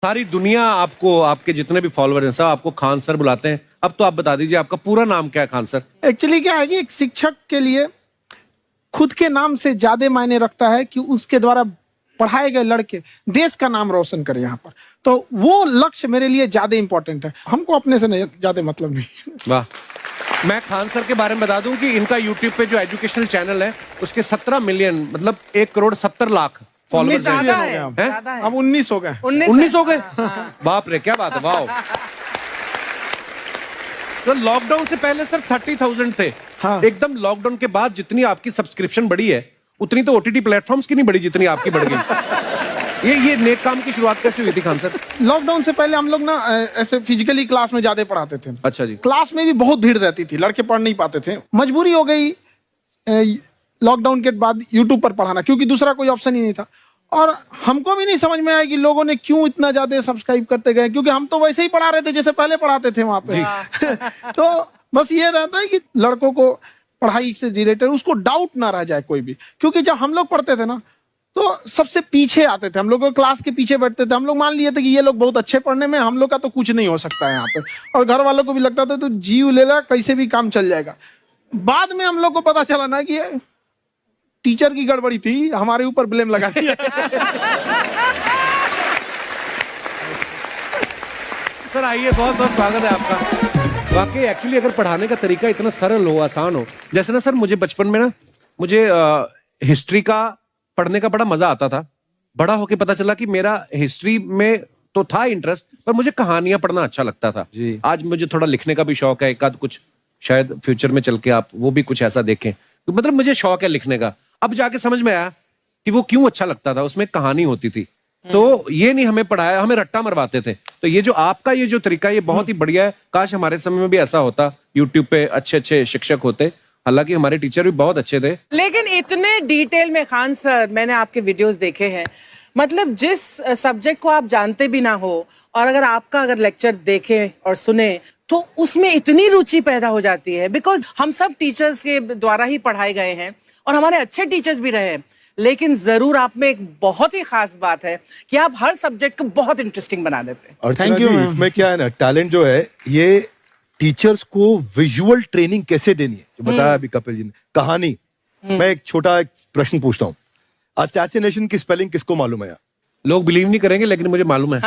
सारी दुनिया आपको, आपके जितने भी फॉलोअर हैं सब आपको खान सर बुलाते हैं। अब तो आप बता दीजिए आपका पूरा नाम क्या है खान सर? एक्चुअली क्या है कि एक शिक्षक के लिए खुद के नाम से ज्यादा मायने रखता है कि उसके द्वारा पढ़ाए गए लड़के देश का नाम रोशन करें यहाँ पर, तो वो लक्ष्य मेरे लिए ज्यादा इंपॉर्टेंट है। हमको अपने से नहीं ज्यादा मतलब नहीं। वाह। मैं खान सर के बारे में बता दूं कि इनका यूट्यूब पे जो एजुकेशनल चैनल है उसके 17 मिलियन मतलब 1,70,00,000 फॉलोअर्स हैं। अब 19 हो गए। 19 हो गए। बाप रे, क्या बात है, वाह। तो लॉकडाउन से पहले सर 30,000 थे। हाँ। एकदम लॉकडाउन के बाद जितनी आपकी सब्सक्रिप्शन बढ़ी है उतनी तो ओटीटी प्लेटफॉर्म्स की नहीं बढ़ी जितनी आपकी बढ़ गई। ये नेक काम की शुरुआत कैसे हुई थी खान सर? लॉकडाउन से पहले हम लोग ना ऐसे फिजिकली क्लास में ज्यादा पढ़ाते थे। अच्छा जी। क्लास में भी बहुत भीड़ रहती थी, लड़के पढ़ नहीं पाते थे। मजबूरी हो गई लॉकडाउन के बाद यूट्यूब पर पढ़ाना, क्योंकि दूसरा कोई ऑप्शन ही नहीं था। और हमको भी नहीं समझ में आया कि लोगों ने क्यों इतना ज्यादा सब्सक्राइब करते गए, क्योंकि हम तो वैसे ही पढ़ा रहे थे जैसे पहले पढ़ाते थे वहां पे। तो बस ये रहता है कि लड़कों को पढ़ाई से रिलेटेड उसको डाउट ना रह जाए कोई भी, क्योंकि जब हम लोग पढ़ते थे ना तो सबसे पीछे आते थे, हम लोग क्लास के पीछे बैठते थे। हम लोग मान लिए थे कि ये लोग बहुत अच्छे पढ़ने में, हम लोग का तो कुछ नहीं हो सकता है यहाँ पे। और घर वालों को भी लगता था तो जीव ले ला, कैसे भी काम चल जाएगा। बाद में हम लोग को पता चला ना कि टीचर की गड़बड़ी थी, हमारे ऊपर ब्लेम लगा दिया। सर आइए, बहुत बहुत स्वागत है आपका। वाकई एक्चुअली अगर पढ़ाने का तरीका इतना सरल हो, आसान हो, जैसे ना सर मुझे बचपन में ना मुझे हिस्ट्री का पढ़ने का बड़ा मजा आता था। बड़ा होके पता चला कि मेरा हिस्ट्री में तो था इंटरेस्ट, पर मुझे कहानियां पढ़ना अच्छा लगता था जी। आज मुझे थोड़ा लिखने का भी शौक है, एक आध कुछ शायद फ्यूचर में चल के आप वो भी कुछ ऐसा देखें, तो मतलब मुझे शौक है लिखने का। अब जाके समझ में आया कि वो क्यों अच्छा लगता था, उसमें कहानी होती थी। तो ये नहीं हमें पढ़ाया, हमें रट्टा मरवाते थे। तो ये जो आपका ये जो तरीका ये बहुत ही बढ़िया है। काश हमारे समय में भी ऐसा होता, यूट्यूब पे अच्छे अच्छे शिक्षक होते। हालांकि हमारे टीचर भी बहुत अच्छे थे, लेकिन इतने डिटेल में खान सर मैंने आपके वीडियोस देखे हैं, मतलब जिस सब्जेक्ट को आप जानते भी ना हो और अगर आपका अगर लेक्चर देखें और सुने तो उसमें इतनी रुचि पैदा हो जाती है। बिकॉज हम सब टीचर्स के द्वारा ही पढ़ाए गए हैं और हमारे अच्छे टीचर्स भी रहे हैं, लेकिन जरूर आप में एक बहुत ही खास बात है कि आप हर सब्जेक्ट को बहुत इंटरेस्टिंग बना देते हैं। और थैंक यू। इसमें क्या है ना, टैलेंट जो है ये टीचर्स को विजुअल ट्रेनिंग कैसे देनी है, जो बताया अभी कपिल जी ने। कहानी, मैं एक छोटा एक प्रश्न पूछता हूँ, असैसिनेशन की स्पेलिंग किसको मालूम है? लोग बिलीव नहीं करेंगे लेकिन मुझे मालूम है।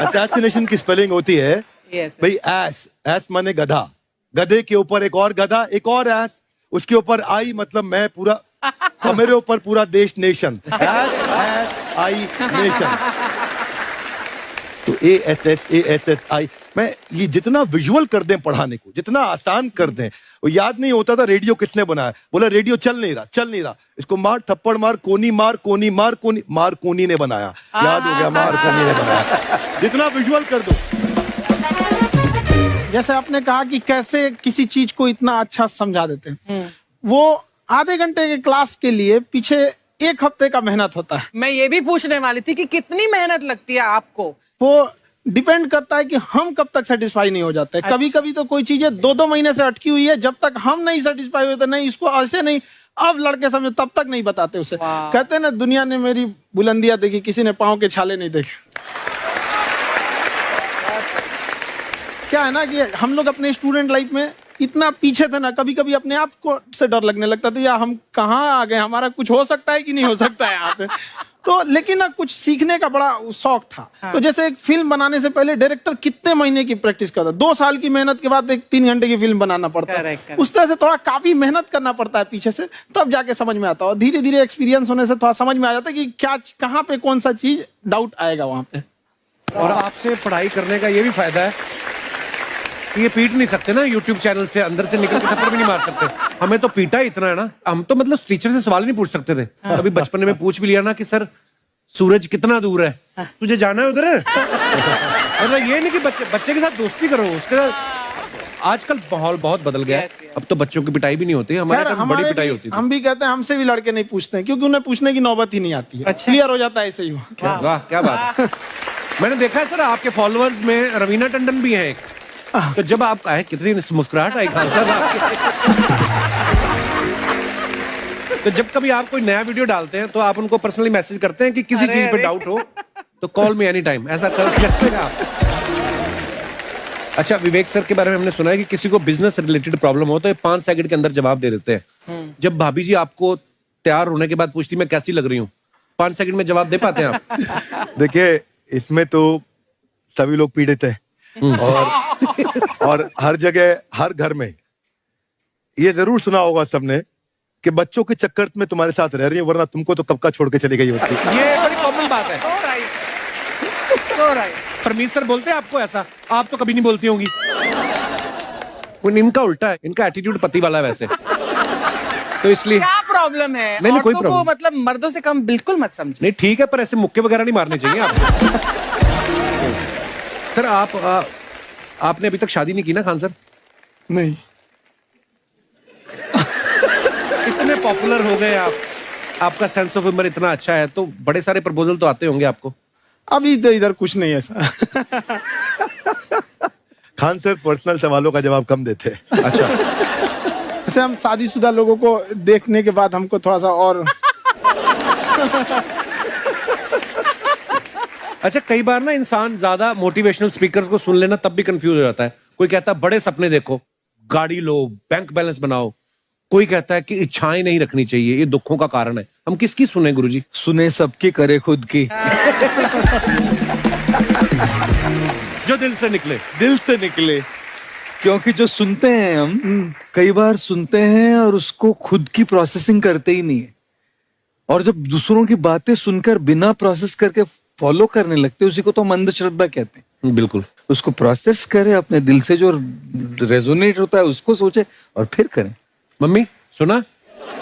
असैसिनेशन की स्पेलिंग होती है भाई एस, एस माने गधा, गधे के ऊपर एक और गधा, एक और एस, उसके ऊपर आई मतलब मैं पूरा, और मेरे ऊपर पूरा देश, नेशन, एस आई नेशन। तो ASSASSI मैं ये जितना विजुअल कर दें पढ़ाने को, जितना आसान कर दें। वो याद नहीं होता था रेडियो किसने बनाया, बोला रेडियो चल नहीं रहा, इसको मार थप्पड़ मार, कोनी मार, कोनी मार, कोनी मार, कोनी ने बनाया, याद हो गया, मार कोनी ने बनाया। जितना विजुअल कर दो। जैसे आपने कहा कि कैसे किसी चीज को इतना अच्छा समझा देते हैं, वो आधे घंटे के क्लास के लिए पीछे 1 हफ्ते का मेहनत होता है। मैं ये भी पूछने वाली थी कि कितनी मेहनत लगती है आपको। वो डिपेंड करता है कि हम कब तक सेटिस्फाई नहीं हो जाते। कभी कभी तो कोई चीजें 2-2 महीने से अटकी हुई है, जब तक हम नहीं सेटिस्फाई होते, नहीं इसको ऐसे नहीं, अब लड़के समझे तब तक नहीं बताते उसे। कहते हैं ना, दुनिया ने मेरी बुलंदियां देखी, किसी ने पांव के छाले नहीं देखे। क्या है ना कि हम लोग अपने स्टूडेंट लाइफ में इतना पीछे थे ना, कभी कभी अपने आप को से डर लगने लगता था, या हम कहाँ आ गए, हमारा कुछ हो सकता है कि नहीं हो सकता है यहाँ पे। तो लेकिन ना कुछ सीखने का बड़ा शौक था। तो जैसे एक फिल्म बनाने से पहले डायरेक्टर कितने महीने की प्रैक्टिस करता है, 2 साल की मेहनत के बाद एक 3 घंटे की फिल्म बनाना पड़ता है। उस तरह से थोड़ा काफी मेहनत करना पड़ता है पीछे से, तब जाके समझ में आता है। और धीरे धीरे एक्सपीरियंस होने से थोड़ा समझ में आ जाता है कि क्या, कहाँ पे कौन सा चीज डाउट आएगा वहां पे। और आपसे पढ़ाई करने का ये भी फायदा है कि ये पीट नहीं सकते ना यूट्यूब चैनल से, अंदर से निकल के थप्पड़ भी नहीं मार सकते। हमें तो पीटा इतना है ना, हम तो मतलब टीचर से सवाल नहीं पूछ सकते थे। अभी बचपन में पूछ भी लिया ना कि सर सूरज कितना दूर है, तुझे जाना है उधर। मतलब ये नहीं कि बच्चे के साथ दोस्ती करो, उसके साथ। आजकल माहौल बहुत बदल गया है, अब तो बच्चों की पिटाई भी नहीं होती, हमारे टाइम बड़ी पिटाई होती थी। हम भी कहते हैं, हमसे भी लड़के नहीं पूछते हैं, क्योंकि उन्हें पूछने की नौबत ही नहीं आती है। क्लियर हो जाता है ऐसे ही। वाह, क्या बात है। मैंने देखा है सर आपके फॉलोअर्स में रवीना टंडन भी है एक। तो जब आप आए, कितनी मुस्कुराहट आई खान साहब आपके। तो जब कभी आप कोई नया वीडियो डालते हैं तो आप उनको पर्सनली मैसेज करते हैं कि किसी चीज पे डाउट हो तो कॉल मी एनी टाइम, ऐसा करते हैं आप। अच्छा, विवेक सर के बारे में हमने सुना है कि किसी को बिजनेस रिलेटेड प्रॉब्लम हो तो ये 5 सेकंड के अंदर जवाब दे देते हैं। जब भाभी जी आपको तैयार होने के बाद पूछती मैं कैसी लग रही हूँ, 5 सेकंड में जवाब दे पाते हैं आप? देखिए, इसमें तो सभी लोग पीड़ित हैं और हर जगह, हर घर में ये जरूर सुना होगा सबने कि बच्चों के चक्कर में तुम्हारे साथ रह रही है, वरना तुमको तो कब का छोड़ के चली गई होती। ये बड़ी कॉमन बात है। So right. परमीत सर बोलते हैं आपको ऐसा? आप तो कभी नहीं बोलती होंगी। इनका उल्टा है, इनका एटीट्यूड पति वाला है वैसे, तो इसलिए। क्या प्रॉब्लम है? नहीं, कोई औरतों को प्रॉब्लम मतलब मर्दों से कम बिल्कुल मत समझो। नहीं, ठीक है, पर ऐसे मुक्के वगैरह नहीं मारने चाहिए आपको। सर आपने अभी तक शादी नहीं की ना खान सर? नहीं। इतने पॉपुलर हो गए आप, आपका सेंस ऑफ ह्यूमर इतना अच्छा है, तो बड़े सारे प्रपोजल तो आते होंगे आपको। अभी तो इधर कुछ नहीं है ऐसा। खान सर पर्सनल सवालों का जवाब कम देते हैं। अच्छा, जैसे हम शादीशुदा लोगों को देखने के बाद हमको थोड़ा सा और अच्छा, कई बार ना इंसान ज्यादा मोटिवेशनल स्पीकर्स को सुन लेना तब भी कंफ्यूज हो जाता है। कोई कहता है बड़े सपने देखो, गाड़ी लो, बैंक बैलेंस बनाओ। कोई कहता है कि इच्छाएं नहीं रखनी चाहिए, ये दुखों का कारण है। हम किसकी सुने गुरुजी? सुने सबकी, करे खुद की। जो दिल से निकले। दिल से निकले, क्योंकि जो सुनते हैं हम कई बार सुनते हैं और उसको खुद की प्रोसेसिंग करते ही नहीं है, और जब दूसरों की बातें सुनकर बिना प्रोसेस करके फॉलो करने लगते, उसी को तो हम अंधश्रद्धा कहते हैं। बिल्कुल, उसको प्रोसेस करे, अपने दिल से जो रेजोनेट होता है उसको सोचे और फिर करें। मम्मी सुना,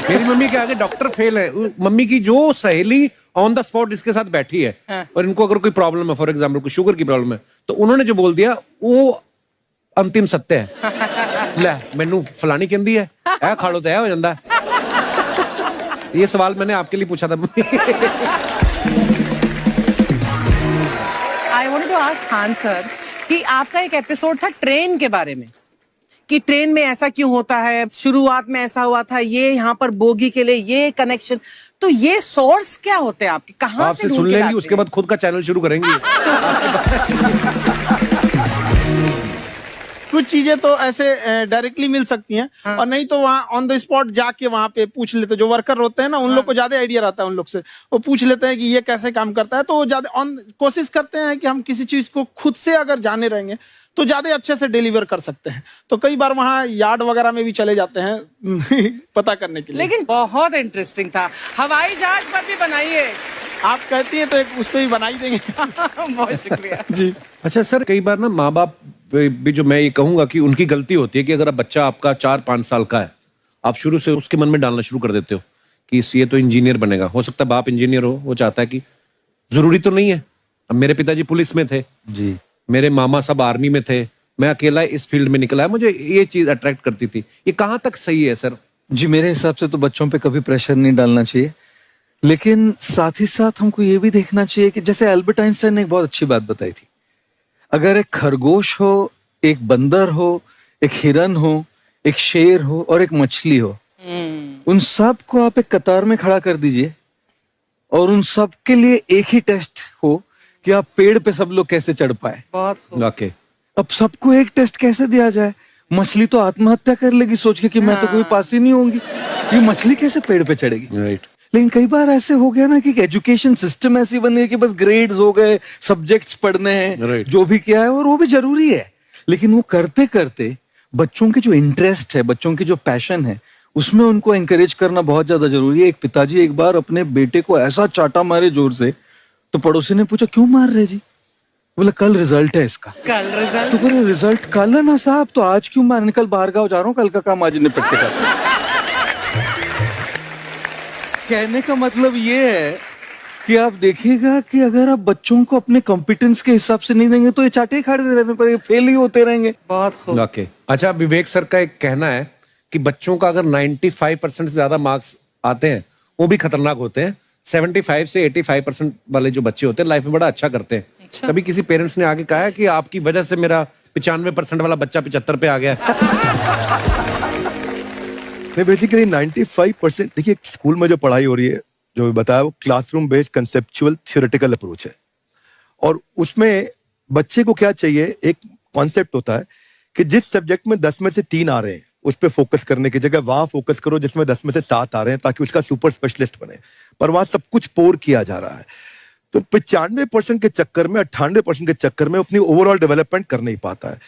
मेरी मम्मी के आगे डॉक्टर फेल है। मम्मी की जो सहेली ऑन द स्पॉट इसके साथ बैठी है, और इनको अगर कोई प्रॉब्लम है, फॉर एग्जाम्पल कोई शुगर की प्रॉब्लम है, तो उन्होंने जो बोल दिया वो अंतिम सत्य है। ले मैनू फलानी कहती है, ऐ खाड़ो तो ऐ हो जाता है। ये सवाल मैंने आपके लिए पूछा था। I want to ask Khan sir कि आपका एक एपिसोड था ट्रेन के बारे में, कि ट्रेन में ऐसा क्यों होता है, शुरुआत में ऐसा हुआ था, ये यहाँ पर बोगी के लिए ये कनेक्शन, तो ये सोर्स क्या होते हैं आपके, कहाँ से आपसे ढूंढ सुन के लेंगी, लाते उसके हैं? बाद खुद का चैनल शुरू करेंगी। कुछ चीजें तो ऐसे डायरेक्टली मिल सकती हैं, और नहीं तो वहाँ ऑन द स्पॉट जाके वहाँ पे पूछ लेते। जो वर्कर होते हैं ना, उन लोग को ज्यादा आइडिया रहता है, उन लोग से वो पूछ लेते हैं कि ये कैसे काम करता है, तो वो ज्यादा कोशिश करते हैं कि हम किसी चीज को खुद से अगर जाने रहेंगे तो ज्यादा अच्छे से डिलीवर कर सकते हैं। तो कई बार वहाँ यार्ड वगैरह में भी चले जाते हैं पता करने के लिए। लेकिन बहुत इंटरेस्टिंग था। हवाई जहाज पर भी बनाइए। आप कहती हैं तो एक उस पर भी बना ही देंगे। बहुत शुक्रिया जी। अच्छा सर, कई बार ना माँ बाप भी, जो मैं ये कहूंगा कि उनकी गलती होती है कि अगर बच्चा आपका 4-5 साल का है, आप शुरू से उसके मन में डालना शुरू कर देते हो कि ये तो इंजीनियर बनेगा। हो सकता है बाप इंजीनियर हो, वो चाहता है कि जरूरी तो नहीं है। अब मेरे पिताजी पुलिस में थे जी, मेरे मामा सब आर्मी में थे, मैं अकेला इस फील्ड में निकला है, मुझे ये चीज अट्रैक्ट करती थी। ये कहाँ तक सही है सर? जी, मेरे हिसाब से तो बच्चों पे कभी प्रेशर नहीं डालना चाहिए, लेकिन साथ ही साथ हमको ये भी देखना चाहिए कि जैसे एल्बर्ट आइंस्टाइन ने एक बहुत अच्छी बात बताई थी, अगर एक खरगोश हो, एक बंदर हो, एक हिरन हो, एक शेर हो और एक मछली हो, उन सब को आप एक कतार में खड़ा कर दीजिए और उन सब के लिए एक ही टेस्ट हो कि आप पेड़ पे सब लोग कैसे चढ़ पाए। बहुत खूब। ओके, अब सबको एक टेस्ट कैसे दिया जाए? मछली तो आत्महत्या कर लेगी सोच के कि मैं तो कोई पास ही नहीं होंगी, ये मछली कैसे पेड़ पे चढ़ेगी? राइट। लेकिन कई बार ऐसे हो गया ना कि एजुकेशन सिस्टम ऐसी बन गई कि बस ग्रेड्स हो गए, सब्जेक्ट्स पढ़ने हैं, Right. जो भी किया है, और वो भी जरूरी है, लेकिन वो करते करते बच्चों की जो इंटरेस्ट है, बच्चों की जो पैशन है, उसमें उनको एंकरेज करना बहुत ज्यादा जरूरी है। एक पिताजी एक बार अपने बेटे को ऐसा चाटा मारे जोर से, तो पड़ोसी ने पूछा क्यों मार रहे जी? बोला कल रिजल्ट है इसका। कल रिजल्ट? तो बोले रिजल्ट कल है ना साहब, तो आज क्यों मारने? कल बाहर गाँव जा रहा हूँ, कल का काम आज निपट के करता हूं। कहने का मतलब ये है कि आप देखिएगा कि अगर आप बच्चों को अपने कॉम्पिटेंस के हिसाब से नहीं देंगे तो ये चाटे खाते रहने पर फेल ही होते रहेंगे। बहुत खूब। ओके। अच्छा, विवेक सर का एक कहना है कि बच्चों का अगर 95% से ज्यादा मार्क्स आते हैं वो भी खतरनाक होते हैं। 75 से 85% वाले जो बच्चे होते हैं लाइफ में बड़ा अच्छा करते हैं। अच्छा। कभी किसी पेरेंट्स ने आके कहा है कि आपकी वजह से मेरा 95% वाला बच्चा 75 पे आ गया? नहीं, बेसिकली 95%, देखिए स्कूल में जो पढ़ाई हो रही है, जो बताया, वो classroom based conceptual theoretical approach है। और उसमें बच्चे को क्या चाहिए, एक कॉन्सेप्ट होता है कि जिस सब्जेक्ट में 10 में से 3 आ रहे हैं उस पर फोकस करने की जगह वहां फोकस करो जिसमें 10 में से 7 आ रहे हैं, ताकि उसका सुपर स्पेशलिस्ट बने। पर वहां सब कुछ पोर किया जा रहा है। तो 95% के चक्कर में, 98% के चक्कर में अपनी ओवरऑल डेवलपमेंट कर नहीं पाता है।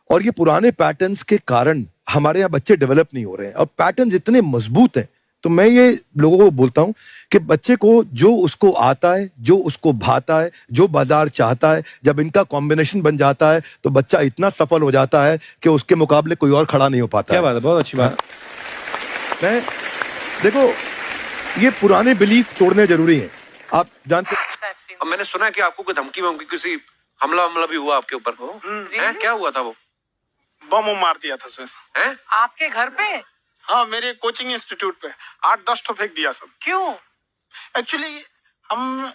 और ये पुराने पैटर्न्स के कारण हमारे यहाँ बच्चे डेवलप नहीं हो रहे हैं। और पैटर्न्स इतने मजबूत हैं, तो मैं ये लोगों को बोलता हूं कि बच्चे को जो उसको आता है, जो उसको भाता है, जो बाजार चाहता है, जब इनका कॉम्बिनेशन बन जाता है तो बच्चा इतना सफल हो जाता है कि उसके मुकाबले कोई और खड़ा नहीं हो पाता। क्या बात है, बहुत अच्छी बात। मैं देखो, ये पुराने बिलीफ तोड़ने जरूरी हैं। आप जानते अब मैंने सुना है कि आपको कोई धमकी वमकी, किसी हमला भी हुआ आपके ऊपर, हैं? क्या हुआ था? वो बम मार दिया था सर। हैं? आपके घर पे? हाँ, मेरे कोचिंग इंस्टीट्यूट पे 8-10 ठो फेंक दिया सब। क्यों? एक्चुअली हम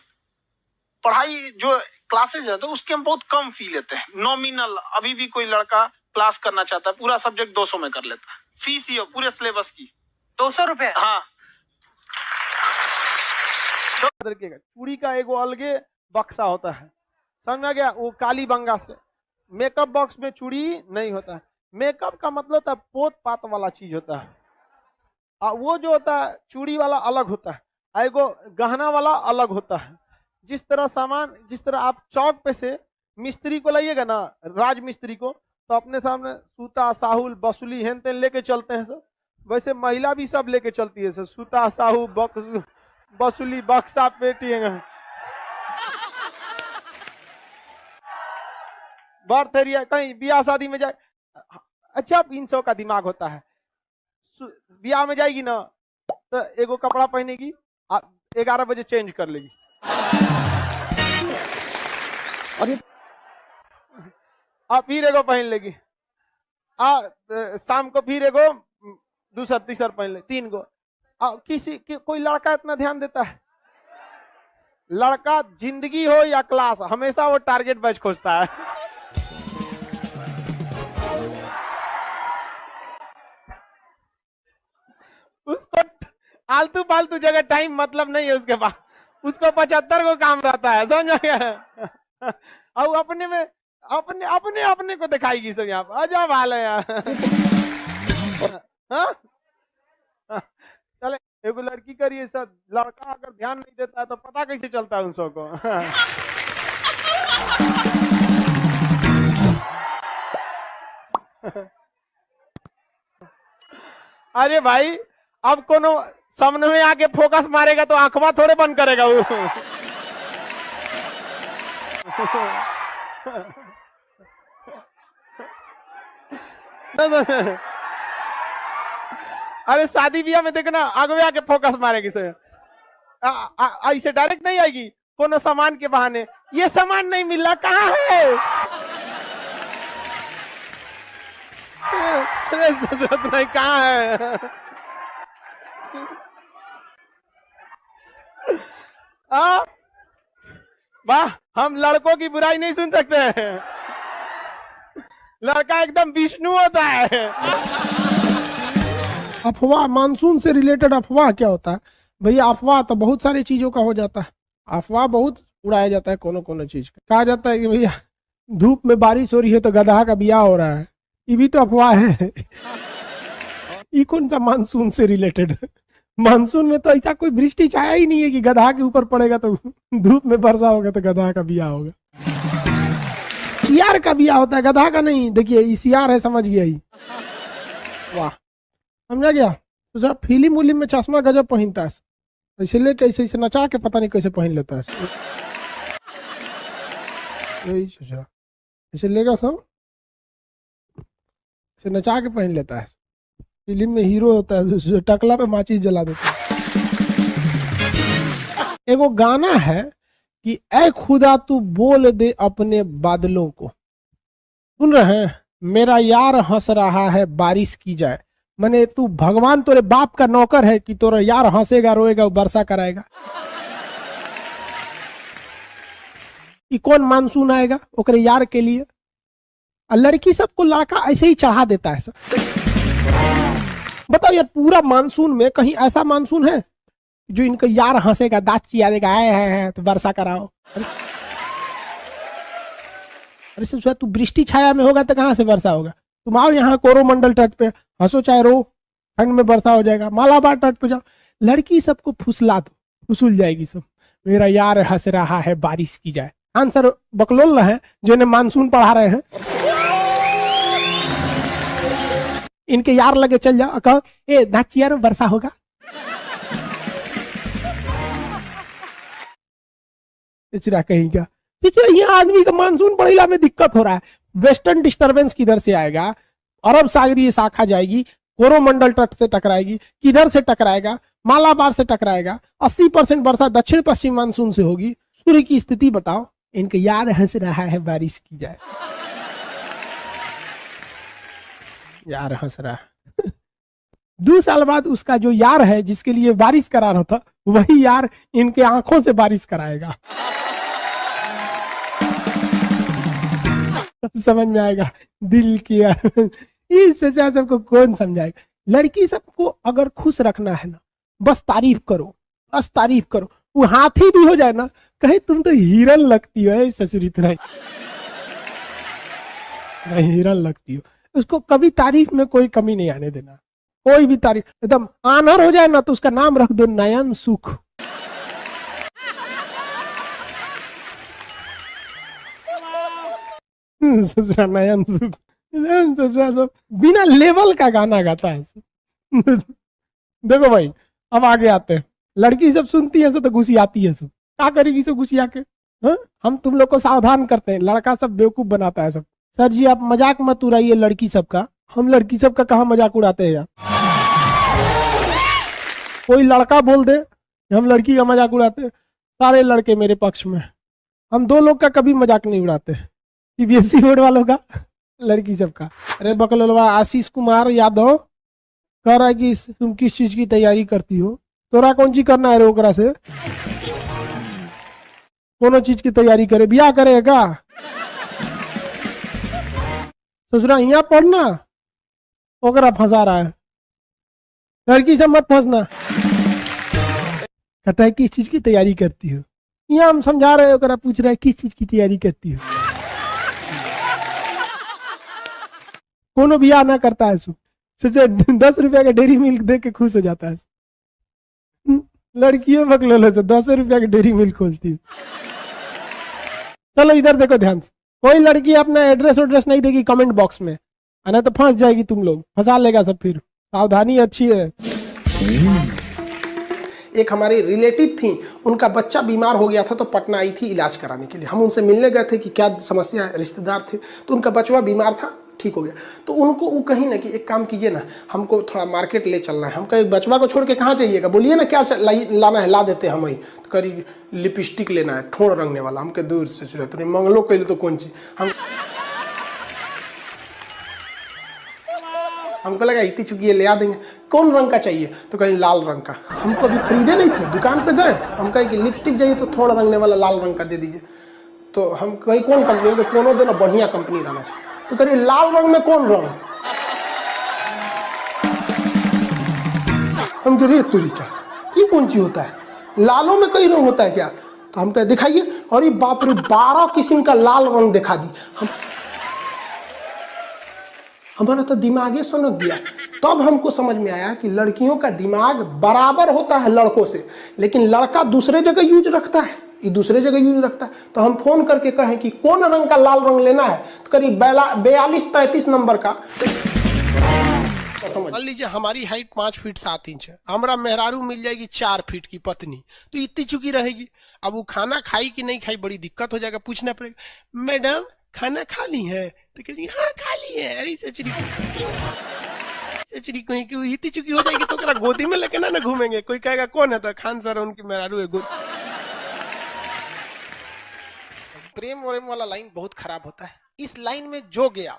पढ़ाई जो क्लासेज है तो उसके हम बहुत कम फी लेते हैं, नॉमिनल। अभी भी कोई लड़का क्लास करना चाहता है, पूरा सब्जेक्ट 200 में कर लेता है। फीस ही हो पूरे सिलेबस की 200 रुपए? हाँ। चूड़ी का एगो अलगे बक्सा होता है, समझ में आ गया? वो काली बंगा से मेकअप बॉक्स में चूड़ी नहीं होता है। मेकअप का मतलब होता है पोत पात वाला चीज होता है, और वो जो होता है चूड़ी वाला अलग होता है, एगो गहना वाला अलग होता है। जिस तरह सामान, जिस तरह आप चौक पे से मिस्त्री को लाइएगा ना, राज मिस्त्री को, तो अपने सामने सूता, साहुल, बसुली हेन तेन लेके चलते हैं सर, वैसे महिला भी सब लेके चलती है सर, सूता, साहू, बसुली, बक्सा, पेटी। बर्थ एरिया, कहीं ब्याह शादी में जाए, अच्छा 300 का दिमाग होता है। ब्याह में जाएगी ना तो एगो कपड़ा पहनेगी, 11 बजे चेंज कर लेगी, और फिर एगो पहन लेगी, शाम को फिर एगो दूसरा तीसरा पहन ले, 3 गो। कोई लड़का इतना ध्यान देता है? लड़का जिंदगी हो या क्लास, हमेशा वो टारगेट बैच खोजता है। उसको आलतू फालतू जगह टाइम मतलब नहीं है उसके पास, उसको 75 को काम रहता है, समझ गया? और अपने में अपने को दिखाएगी सब यहाँ पर, अजब हाल है यार। चले, एगो लड़की करिए सर, लड़का अगर ध्यान नहीं देता है तो पता कैसे चलता है उन सबको? अरे भाई, अब कोनो सामने में आके फोकस मारेगा तो आंखवा थोड़े बंद करेगा वो। अरे शादी ब्याह में देखना, आगे आके फोकस मारेगी से, ऐसे डायरेक्ट नहीं आएगी, कोनो सामान के बहाने, ये सामान नहीं मिल रहा, कहाँ है? जरूरत नहीं, कहाँ है? वाह, हम लड़कों की बुराई नहीं सुन सकते हैं। लड़का एकदम विष्णु होता है। अफवाह, मानसून से रिलेटेड अफवाह क्या होता है भैया? अफवाह तो बहुत सारी चीजों का हो जाता है, अफवाह बहुत उड़ाया जाता है, कोनो चीज का। कहा जाता है कि भैया धूप में बारिश हो रही है तो गधा का ब्याह हो रहा है, ये भी तो अफवाह है। ये कौन सा मानसून से रिलेटेड है? मानसून में तो ऐसा कोई वृष्टि छाया ही नहीं है कि गधा के ऊपर पड़ेगा तो धूप में वर्षा होगा तो गधा का ब्याह होगा। सियार का ब्याह होता है, गधा का नहीं। देखिए ये सियार है, समझ गया ही। वाह, समझा गया? तो जब फिल्म उलिम में चश्मा गजब पहनता है, ऐसे लेके ऐसे नचा के पता नहीं कैसे पहन लेता है, यही सोच रहा, ऐसे लेगा सब, ऐसे नचा के पहन लेता है। फिल्म में हीरो होता है, टकला पे माचिस जला देता है। एगो गाना है कि ऐ खुदा तू बोल दे अपने बादलों को, सुन रहे हैं? मेरा यार हंस रहा है बारिश की जाए, माने तू भगवान तोरे बाप का नौकर है कि तोरा यार हंसेगा रोएगा वर्षा कराएगा। कि कौन मानसून आएगा ओकरे यार के लिए? और लड़की सबको लड़का ऐसे ही चढ़ा देता है सब। बताओ यार, पूरा मानसून में कहीं ऐसा मानसून है जो इनको यार हंसेगा, दांत चियारेगा, है तो वर्षा कराओ? अरे ससुरा तू वृष्टि छाया में होगा तो कहाँ से वर्षा होगा? तुम आओ यहाँ कोरोमंडल तट पे, हंसो चाहे रो, ठंड में वर्षा हो जाएगा। मालाबार तट पे जाओ, लड़की सबको फुसला दो, फुसुल जाएगी सब। मेरा यार हंस रहा है बारिश की जाए। आंसर बकलोल है जो इन्हें मानसून पढ़ा रहे हैं। इनके यार लगे चल जाओ, कहो ए नाचिया रो वर्षा होगा। चिरा कहीं क्या, ठीक है, यहाँ आदमी का मानसून पढ़ेला में दिक्कत हो रहा है। वेस्टर्न डिस्टरबेंस किधर से आएगा? अरब सागरीय शाखा जाएगी, कोरोमंडल तट से टकराएगी, किधर से टकराएगा? मालाबार से टकराएगा। 80% वर्षा दक्षिण पश्चिम मानसून से होगी। सूर्य की स्थिति बताओ। इनके यार हंस रहा है बारिश की जाए। यार हंस रहा है। 2 साल बाद उसका जो यार है जिसके लिए बारिश करा रहा था, वही यार इनके आंखों से बारिश कराएगा। समझ में आएगा दिल की। इस सजा सबको कौन समझाएगा? लड़की सबको अगर खुश रखना है ना, बस तारीफ करो, बस तारीफ करो। वो हाथी भी हो जाए ना, कहे तुम तो हिरन लगती हो ससुरी, इतना हिरन लगती हो। उसको कभी तारीफ में कोई कमी नहीं आने देना। कोई भी तारीफ एकदम आनर हो जाए ना, तो उसका नाम रख दो नयन सुख। ससुरा नयन सुख, ससुरा सब बिना लेवल का गाना गाता है। देखो भाई, अब आगे आते हैं। लड़की सब सुनती है तो घुसी आती है सब। क्या करेगी सब घुसी आके? हम तुम लोग को सावधान करते हैं, लड़का सब बेवकूफ बनाता है सब। सर जी आप मजाक मत उड़ाइए लड़की सब का। हम लड़की सब का कहाँ मजाक उड़ाते हैं यार? कोई लड़का बोल दे हम लड़की का मजाक उड़ाते हैं, सारे लड़के मेरे पक्ष में। हम 2 लोग का कभी मजाक नहीं उड़ाते। सीबीएसई बोर्ड वालों का, लड़की सब का। अरे बकलोलवा आशीष कुमार यादव कह रहा है कि तुम किस चीज की तैयारी करती हो? तोरा कौन चीज करना है रे? ओकरा से कोनो चीज की तैयारी करे, बियाह करेगा? ससुरा यहाँ पढ़ना, ओकरा फंसा रहा है। लड़की से मत फंसना। कहता है किस चीज की तैयारी करती हो? यहाँ हम समझा रहे हो, ओकरा पूछ रहा है किस चीज की तैयारी करती हो? कोनो बियाह ना करता है सोचे 10 रुपया का डेरी मिल्क दे के खुश हो जाता है। लड़कियों बकलोल से 10 रुपया की डेरी मिल्क खोजती हूँ। चलो इधर देखो ध्यान से। कोई लड़की अपना एड्रेस नहीं देगी कमेंट बॉक्स में, ना तो फंस जाएगी। तुम लोग फंसा लेगा सब। फिर सावधानी अच्छी है। एक हमारी रिलेटिव थी, उनका बच्चा बीमार हो गया था तो पटना आई थी इलाज कराने के लिए। हम उनसे मिलने गए थे कि क्या समस्या है, रिश्तेदार थे। तो उनका बचवा बीमार था, ठीक हो गया। तो उनको वो कहीं ना कि एक काम कीजिए ना, हमको थोड़ा मार्केट ले चलना है। हम कहीं बचवा को छोड़ के कहाँ जाइएगा, बोलिए ना क्या लाना है, ला देते हैं हम वही। तो करी लिपस्टिक लेना है, ठोड़ रंगने वाला। हमके दूर से चले तो मंगलो कैले तो कौन चीज। हमको लगा इतनी चुकी ले आ देंगे। कौन रंग का चाहिए? तो कहीं लाल रंग का। हमको अभी खरीदे नहीं थे, दुकान पे गए। हम कहे कि लिपस्टिक चाहिए तो थोड़ा रंगने वाला लाल रंग का दे दीजिए। तो हम कहीं कौन कंपनी, कोनो देना बढ़िया कंपनी रहना चाहिए। तो करिए लाल रंग में कौन रंग? हम कह रहे तुरी क्या, ये कौन चीज होता है? लालों में कई रंग होता है क्या? तो हम कहे दिखाइए। और ये बाप रे 12 किस्म का लाल रंग दिखा दी। हमारा तो दिमाग ही सनक गया। तब हमको समझ में आया कि लड़कियों का दिमाग बराबर होता है लड़कों से, लेकिन लड़का दूसरे जगह यूज रखता है, ये दूसरे जगह यूज रखता है। तो हम फोन करके कहें कि कौन रंग का लाल रंग लेना है, तो करीब 42-33 नंबर का। तो समझ लीजिए हमारी हाइट 5 फीट 7 इंच है, हमारा मेहरारू मिल जाएगी 4 फीट की पत्नी, तो इतनी चुकी रहेगी। अब वो खाना खाई कि नहीं खाई बड़ी दिक्कत हो जाएगा। पूछना पड़ेगा मैडम खाना खा ली है? तो कहेगी हाँ खा ली है। अरे सचरी कहीं की इतनी चुकी हो जाएगी तो गोदी में लेके ना घूमेंगे। कोई कहेगा कौन है? तो खान सर उनकी मेहरारू है। प्रेम व्रेम वाला लाइन बहुत खराब होता है। इस लाइन में जो गया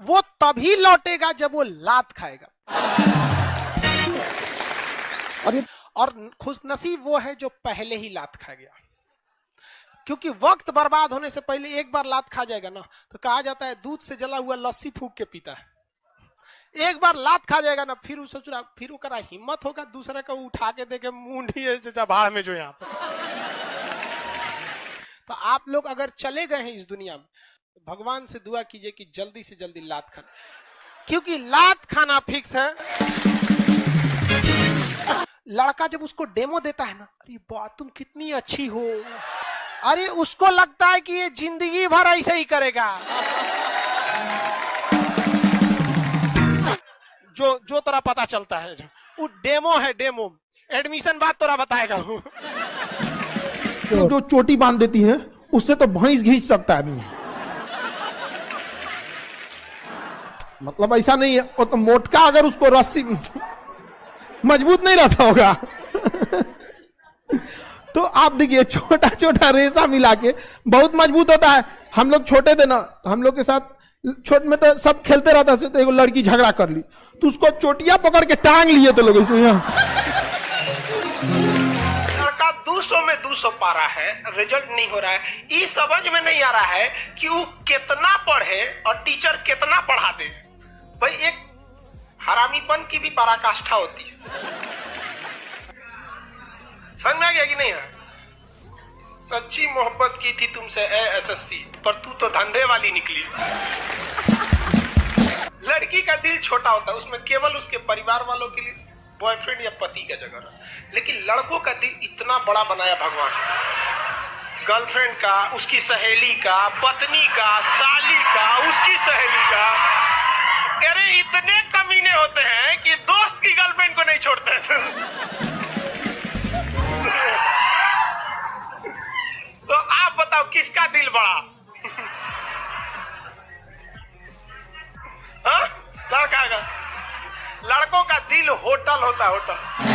वो तभी लौटेगा जब वो लात खाएगा। और खुशनसीब वो है जो पहले ही लात खा गया, क्योंकि वक्त बर्बाद होने से पहले एक बार लात खा जाएगा ना, तो कहा जाता है दूध से जला हुआ लस्सी फूक के पीता है। एक बार लात खा जाएगा ना, फिर उस फिर वो हिम्मत होगा दूसरे को उठा के देखे मुंडी है भाड़ में जो यहाँ पे। तो आप लोग अगर चले गए हैं इस दुनिया में, भगवान से दुआ कीजिए कि जल्दी से जल्दी लात खाना, क्योंकि लात खाना फिक्स है। लड़का जब उसको डेमो देता है ना, अरे वाह तुम कितनी अच्छी हो, अरे उसको लगता है कि ये जिंदगी भर ऐसे ही करेगा। जो तोरा पता चलता है वो डेमो है, डेमो, एडमिशन बाद तोरा बताएगा वो। जो चोटी बांध देती है उससे तो भैंस घींच सकता है आदमी। मतलब ऐसा नहीं है, वो तो मोटका अगर उसको रस्सी मजबूत नहीं रहता होगा। तो आप देखिए छोटा छोटा रेशा मिला के बहुत मजबूत होता है। हम लोग छोटे थे ना, तो हम लोग के साथ छोट में तो सब खेलते रहता था, तो एक लड़की झगड़ा कर ली तो उसको चोटियां पकड़ के टांग लिए तो लोग ऐसे लड़का 200 में 200 पा रहा है, रिजल्ट नहीं हो रहा है। ये समझ में नहीं आ रहा है कि वो कितना पढ़े और टीचर कितना पढ़ा दे। भाई एक हरामीपन की भी पराकाष्ठा होती है। समझ में आ गया कि नहीं है? सच्ची मोहब्बत की थी तुमसे एसएससी, पर तू तो धंधे वाली निकली। लड़की का दिल छोटा होता है, उसमें केवल उसके परिवार वालों के लिए बॉयफ्रेंड या पति का जगह है। लेकिन लड़कों का दिल इतना बड़ा बनाया भगवान, गर्लफ्रेंड का, उसकी सहेली का, पत्नी का, साली का, उसकी सहेली का। अरे इतने कमीने होते हैं कि दोस्त की गर्लफ्रेंड को नहीं छोड़ते हैं। तो आप बताओ किसका दिल बड़ा? हाँ? लड़का का। लड़कों का दिल होटल होता है, होटल।